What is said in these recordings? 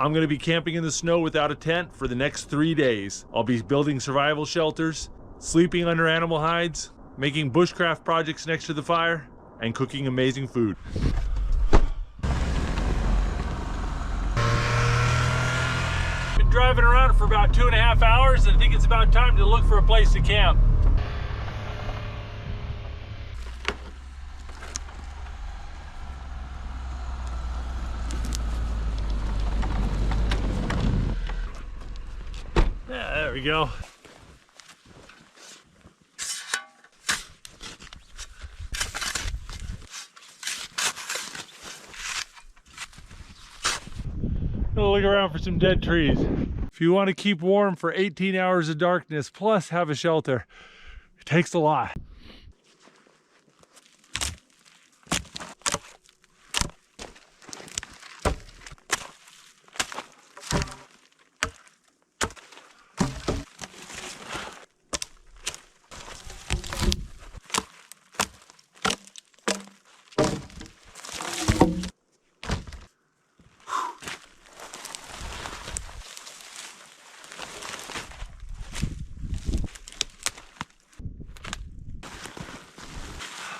I'm going to be camping in the snow without a tent for the next 3 days. I'll be building survival shelters, sleeping under animal hides, making bushcraft projects next to the fire, and cooking amazing food. Been driving around for about 2.5 hours, and I think it's about time to look for a place to camp. Yeah, there we go. Gonna look around for some dead trees. If you want to keep warm for 18 hours of darkness plus have a shelter, it takes a lot.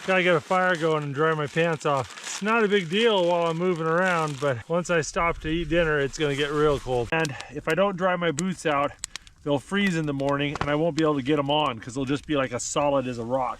Gotta get a fire going and dry my pants off. It's not a big deal while I'm moving around, but once I stop to eat dinner, it's gonna get real cold. And if I don't dry my boots out, they'll freeze in the morning and I won't be able to get them on because they'll just be like as solid as a rock.